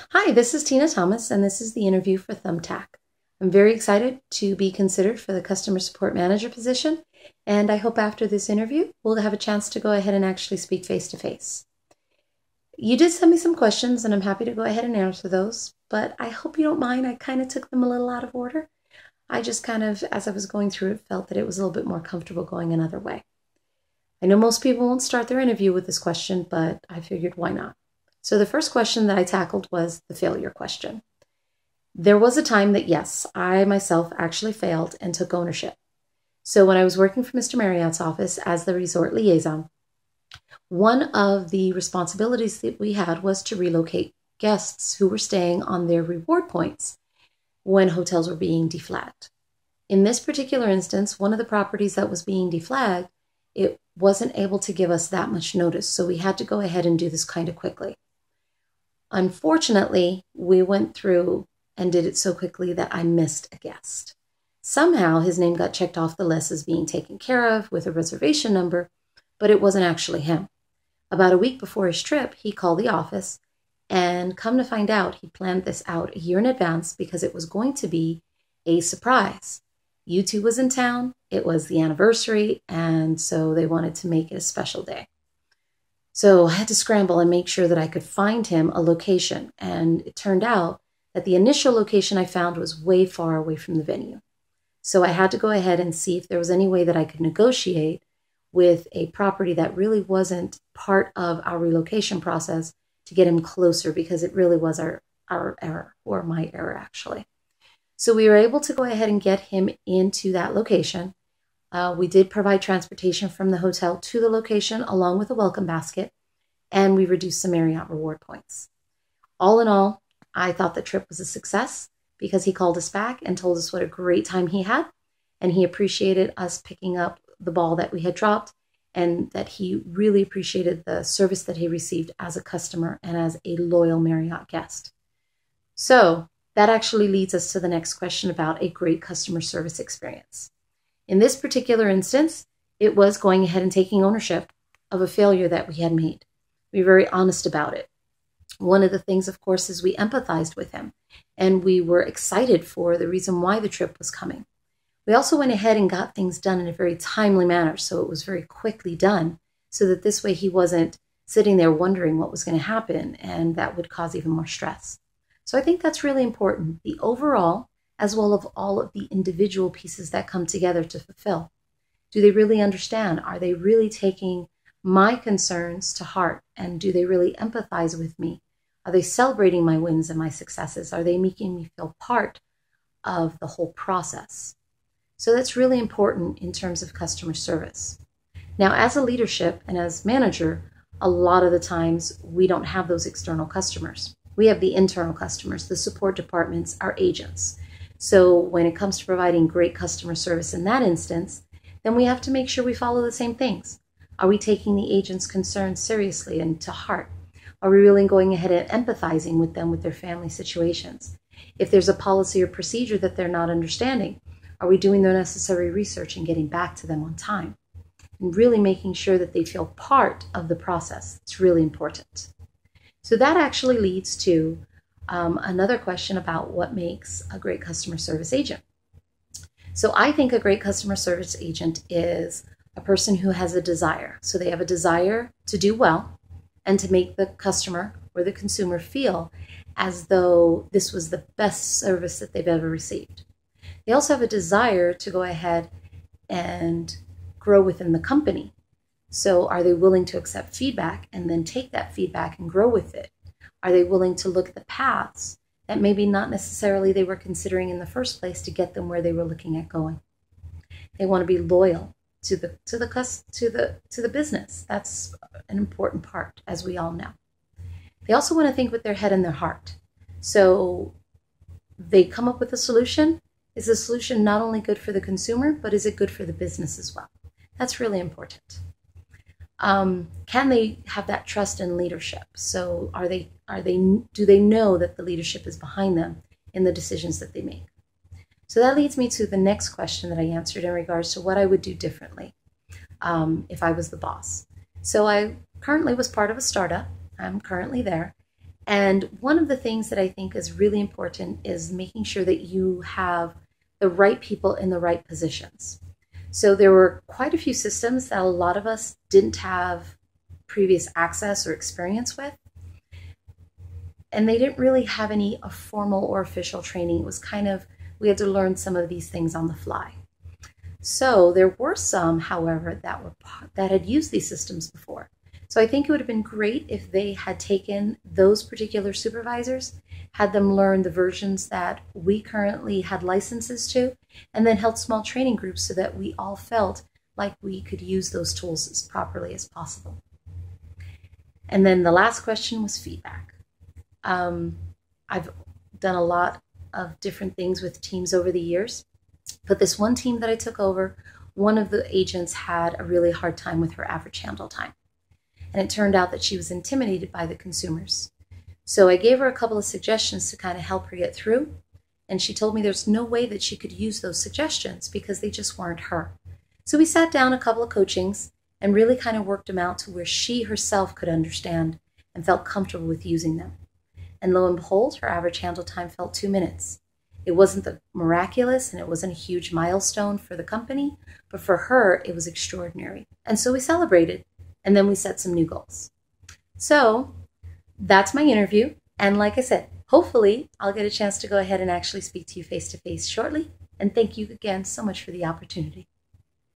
Hi, this is Tina Thomas, and this is the interview for Thumbtack. I'm very excited to be considered for the customer support manager position, and I hope after this interview we'll have a chance to go ahead and actually speak face to face. You did send me some questions, and I'm happy to go ahead and answer those, but I hope you don't mind. I kind of took them a little out of order. I just kind of, as I was going through it, felt that it was a little bit more comfortable going another way. I know most people won't start their interview with this question, but I figured why not? So the first question that I tackled was the failure question. There was a time that, yes, I myself actually failed and took ownership. So when I was working for Mr. Marriott's office as the resort liaison, one of the responsibilities that we had was to relocate guests who were staying on their reward points when hotels were being deflagged. In this particular instance, one of the properties that was being deflagged, it wasn't able to give us that much notice, so we had to go ahead and do this kind of quickly. Unfortunately, we went through and did it so quickly that I missed a guest. Somehow his name got checked off the list as being taken care of with a reservation number, but it wasn't actually him. About a week before his trip, he called the office, and come to find out, he planned this out a year in advance because it was going to be a surprise. U2 was in town, it was the anniversary, and so they wanted to make it a special day. So I had to scramble and make sure that I could find him a location, and it turned out that the initial location I found was way far away from the venue. So I had to go ahead and see if there was any way that I could negotiate with a property that really wasn't part of our relocation process to get him closer, because it really was our error, or my error actually. So we were able to go ahead and get him into that location. We did provide transportation from the hotel to the location along with a welcome basket, and we reduced some Marriott reward points. All in all, I thought the trip was a success because he called us back and told us what a great time he had, and he appreciated us picking up the ball that we had dropped, and that he really appreciated the service that he received as a customer and as a loyal Marriott guest. So that actually leads us to the next question about a great customer service experience. In this particular instance, it was going ahead and taking ownership of a failure that we had made. We were very honest about it. One of the things, of course, is we empathized with him, and we were excited for the reason why the trip was coming. We also went ahead and got things done in a very timely manner, so it was very quickly done, so that this way he wasn't sitting there wondering what was going to happen, and that would cause even more stress. So I think that's really important, the overall as well as all of the individual pieces that come together to fulfill. Do they really understand? Are they really taking my concerns to heart? And do they really empathize with me? Are they celebrating my wins and my successes? Are they making me feel part of the whole process? So that's really important in terms of customer service. Now, as a leadership and as manager, a lot of the times we don't have those external customers. We have the internal customers, the support departments, our agents. So when it comes to providing great customer service in that instance, then we have to make sure we follow the same things. Are we taking the agent's concerns seriously and to heart? Are we really going ahead and empathizing with them with their family situations? If there's a policy or procedure that they're not understanding, are we doing the necessary research and getting back to them on time? And really making sure that they feel part of the process. It's really important. So that actually leads to another question about what makes a great customer service agent. So I think a great customer service agent is a person who has a desire. So they have a desire to do well and to make the customer or the consumer feel as though this was the best service that they've ever received. They also have a desire to go ahead and grow within the company. So are they willing to accept feedback and then take that feedback and grow with it? Are they willing to look at the paths that maybe not necessarily they were considering in the first place to get them where they were looking at going? They want to be loyal to the business. That's an important part, as we all know. They also want to think with their head and their heart. So they come up with a solution. Is the solution not only good for the consumer, but is it good for the business as well? That's really important. Can they have that trust in leadership? So do they know that the leadership is behind them in the decisions that they make? So that leads me to the next question that I answered in regards to what I would do differently if I was the boss. So I currently was part of a startup. I'm currently there. And one of the things that I think is really important is making sure that you have the right people in the right positions. So there were quite a few systems that a lot of us didn't have previous access or experience with. And they didn't really have any formal or official training. It was kind of, we had to learn some of these things on the fly. So there were some, however, that had used these systems before. So I think it would have been great if they had taken those particular supervisors, had them learn the versions that we currently had licenses to, and then held small training groups so that we all felt like we could use those tools as properly as possible. And then the last question was feedback. I've done a lot of different things with teams over the years, but this one team that I took over, one of the agents had a really hard time with her average handle time. And it turned out that she was intimidated by the consumers. So I gave her a couple of suggestions to kind of help her get through. And she told me there's no way that she could use those suggestions because they just weren't her. So we sat down a couple of coachings and really kind of worked them out to where she herself could understand and felt comfortable with using them. And lo and behold, her average handle time felt 2 minutes. It wasn't the miraculous and it wasn't a huge milestone for the company, but for her, it was extraordinary. And so we celebrated. And then we set some new goals. So that's my interview. And like I said, hopefully I'll get a chance to go ahead and actually speak to you face to face shortly. And thank you again so much for the opportunity.